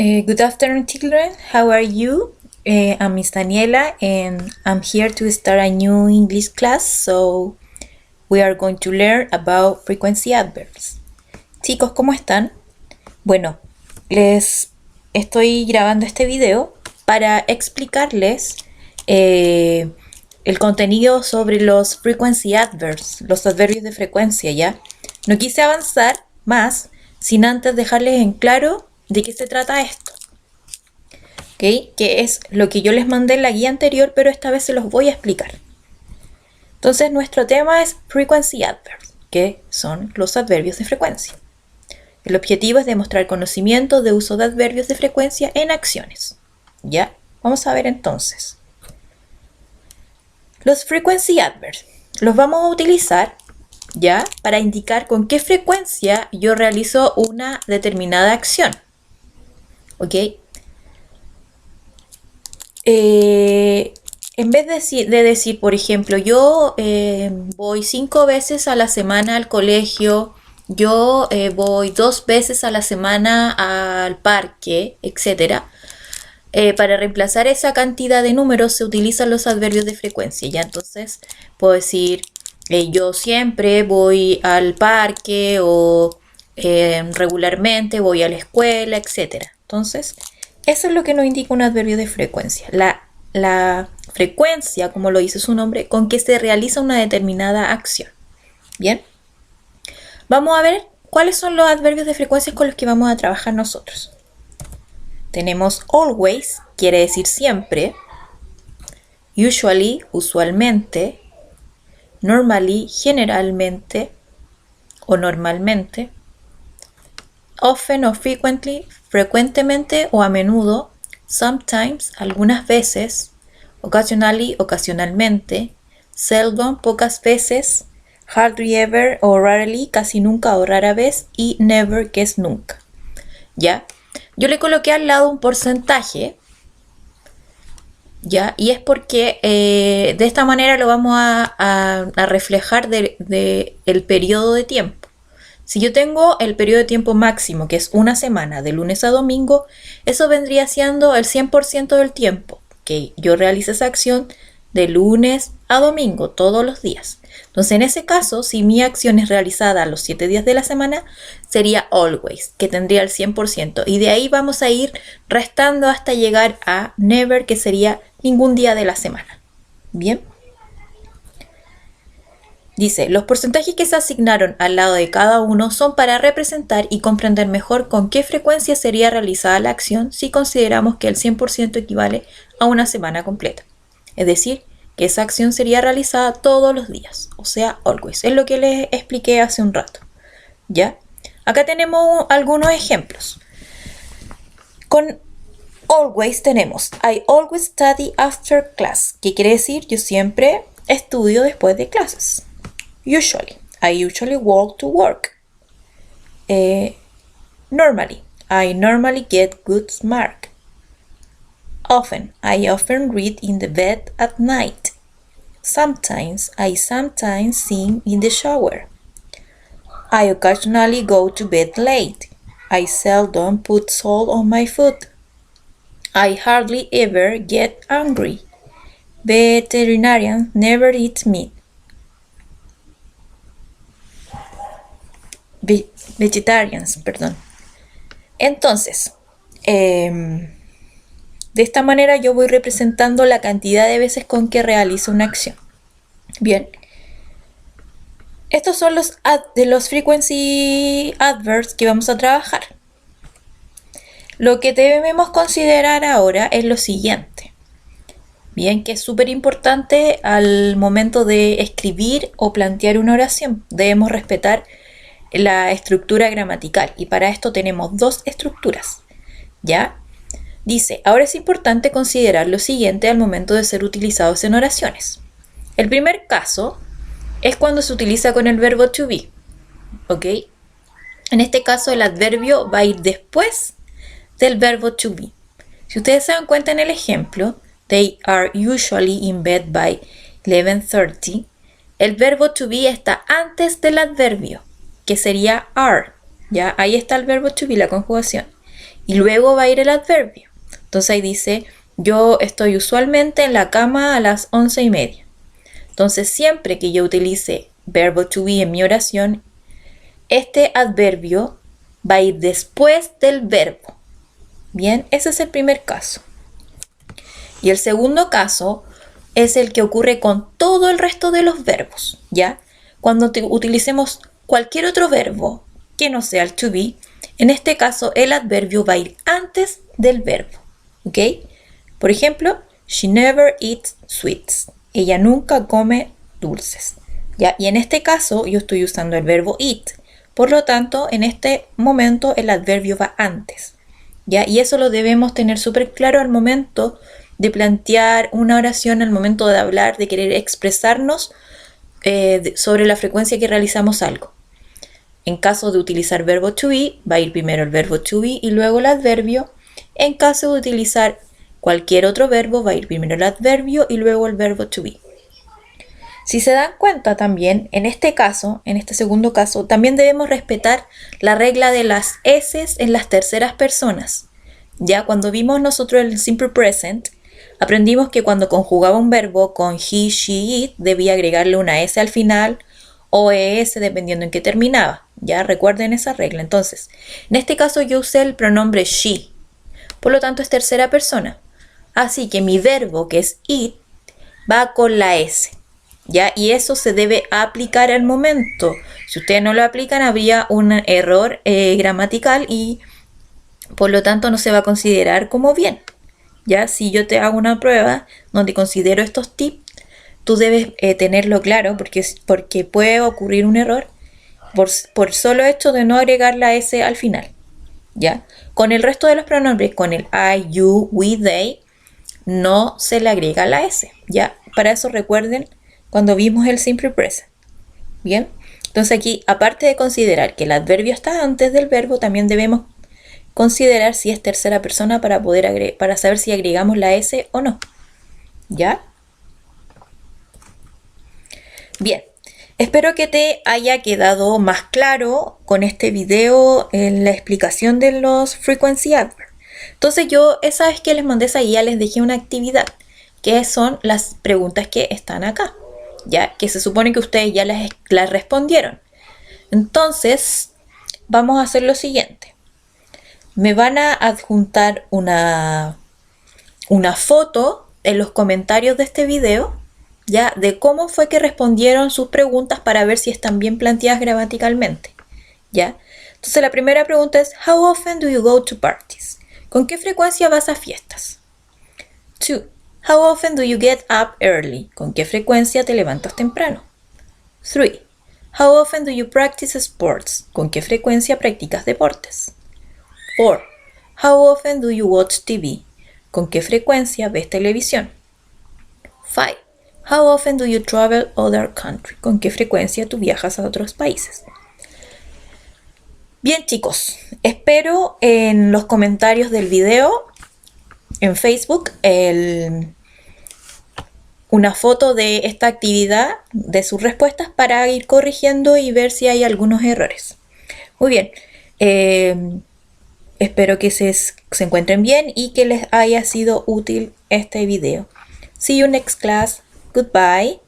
Good afternoon, children. How are you? I'm Miss Daniela, and I'm here to start a new English class. So we are going to learn about frequency adverbs. Chicos, ¿cómo están? Bueno, les estoy grabando este video para explicarles el contenido sobre los frequency adverbs, los adverbios de frecuencia, ¿ya? No quise avanzar más sin antes dejarles en claro de qué se trata esto, ¿ok? Que es lo que yo les mandé en la guía anterior, pero esta vez se los voy a explicar. Entonces, nuestro tema es frequency adverbs, que son los adverbios de frecuencia. El objetivo es demostrar conocimiento de uso de adverbios de frecuencia en acciones. ¿Ya? Vamos a ver entonces. Los frequency adverbs los vamos a utilizar, ¿ya? Para indicar con qué frecuencia yo realizo una determinada acción. ¿Ok? En vez de decir, por ejemplo, yo voy 5 veces a la semana al colegio, yo voy 2 veces a la semana al parque, etc. Para reemplazar esa cantidad de números se utilizan los adverbios de frecuencia. Ya entonces puedo decir, yo siempre voy al parque o regularmente voy a la escuela, etc. Entonces, eso es lo que nos indica un adverbio de frecuencia. La frecuencia, como lo dice su nombre, con que se realiza una determinada acción. Bien. Vamos a ver cuáles son los adverbios de frecuencia con los que vamos a trabajar nosotros. Tenemos always, quiere decir siempre. Usually, usualmente. Normally, generalmente o normalmente. Often o frequently, frecuentemente o a menudo. Sometimes, algunas veces. Occasionally, ocasionalmente. Seldom, pocas veces. Hardly ever o rarely, casi nunca o rara vez. Y never, que es nunca. ¿Ya? Yo le coloqué al lado un porcentaje. ¿Ya? Y es porque de esta manera lo vamos a reflejar el periodo de tiempo. Si yo tengo el periodo de tiempo máximo, que es una semana, de lunes a domingo, eso vendría siendo el 100% del tiempo que yo realice esa acción de lunes a domingo, todos los días. Entonces, en ese caso, si mi acción es realizada los 7 días de la semana, sería always, que tendría el 100%. Y de ahí vamos a ir restando hasta llegar a never, que sería ningún día de la semana. ¿Bien? Dice, los porcentajes que se asignaron al lado de cada uno son para representar y comprender mejor con qué frecuencia sería realizada la acción si consideramos que el 100% equivale a una semana completa. Es decir, que esa acción sería realizada todos los días, o sea, always. Es lo que les expliqué hace un rato. ¿Ya? Acá tenemos algunos ejemplos. Con always tenemos I always study after class, que quiere decir yo siempre estudio después de clases. Usually, I usually walk to work. Normally, I normally get good marks. Often, I often read in the bed at night. Sometimes, I sometimes sing in the shower. I occasionally go to bed late. I seldom put salt on my food. I hardly ever get hungry. Veterinarians never eat meat. Vegetarians, perdón. Entonces, de esta manera yo voy representando la cantidad de veces con que realizo una acción. Bien. Estos son los frequency adverbs que vamos a trabajar. Lo que debemos considerar ahora es lo siguiente. Bien, que es súper importante al momento de escribir o plantear una oración. Debemos respetar la estructura gramatical y para esto tenemos 2 estructuras. ¿Ya? Dice, ahora es importante considerar lo siguiente al momento de ser utilizados en oraciones. El primer caso es cuando se utiliza con el verbo to be. ¿Ok? En este caso el adverbio va a ir después del verbo to be. Si ustedes se dan cuenta en el ejemplo, they are usually in bed by 11:30, el verbo to be está antes del adverbio, que sería are. ¿Ya? Ahí está el verbo to be, la conjugación. y luego va a ir el adverbio. Entonces ahí dice, yo estoy usualmente en la cama a las 11:30. Entonces siempre que yo utilice verbo to be en mi oración, este adverbio va a ir después del verbo. Bien, ese es el primer caso. Y el segundo caso es el que ocurre con todo el resto de los verbos, ¿ya? Cuando utilicemos cualquier otro verbo que no sea el to be, en este caso el adverbio va a ir antes del verbo, ¿ok? Por ejemplo, she never eats sweets. Ella nunca come dulces, ¿ya? Y en este caso yo estoy usando el verbo eat. Por lo tanto, en este momento el adverbio va antes, ¿ya? Y eso lo debemos tener súper claro al momento de plantear una oración, al momento de hablar, de querer expresarnos sobre la frecuencia que realizamos algo. En caso de utilizar verbo to be, va a ir primero el verbo to be y luego el adverbio. En caso de utilizar cualquier otro verbo, va a ir primero el adverbio y luego el verbo to be. Si se dan cuenta también, en este caso, en este segundo caso, también debemos respetar la regla de las S's en las terceras personas. Ya cuando vimos nosotros el simple present, aprendimos que cuando conjugaba un verbo con he, she, it, debía agregarle una S al final o ES dependiendo en qué terminaba. Ya recuerden esa regla. Entonces, en este caso yo usé el pronombre she, por lo tanto es tercera persona. Así que mi verbo, que es it, va con la S. ¿Ya? Y eso se debe aplicar al momento. Si ustedes no lo aplican, habría un error gramatical y por lo tanto no se va a considerar como bien. ¿Ya? Si yo te hago una prueba donde considero estos tips, tú debes tenerlo claro porque puede ocurrir un error por solo hecho de no agregar la S al final. ¿Ya? Con el resto de los pronombres, con el I, you, we, they, no se le agrega la S. ¿Ya? Para eso recuerden cuando vimos el simple present. Bien, entonces aquí, aparte de considerar que el adverbio está antes del verbo, también debemos considerar si es tercera persona para saber si agregamos la S o no. ¿Ya? Bien, espero que te haya quedado más claro con este video en la explicación de los frequency adverbs. Entonces yo esa vez que les mandé esa guía les dejé una actividad, que son las preguntas que están acá. Ya que se supone que ustedes ya las respondieron. Entonces, vamos a hacer lo siguiente. Me van a adjuntar una foto en los comentarios de este video, ya, de cómo fue que respondieron sus preguntas para ver si están bien planteadas gramaticalmente, ya. Entonces, la primera pregunta es, how often do you go to parties? ¿Con qué frecuencia vas a fiestas? 2. How often do you get up early? ¿Con qué frecuencia te levantas temprano? 3. How often do you practice sports? ¿Con qué frecuencia practicas deportes? 4. How often do you watch TV? ¿Con qué frecuencia ves televisión? 5. How often do you travel other country? ¿Con qué frecuencia tú viajas a otros países? Bien, chicos, espero en los comentarios del video en Facebook una foto de esta actividad, de sus respuestas para ir corrigiendo y ver si hay algunos errores. Muy bien, espero que se encuentren bien y que les haya sido útil este video. See you next class. Goodbye.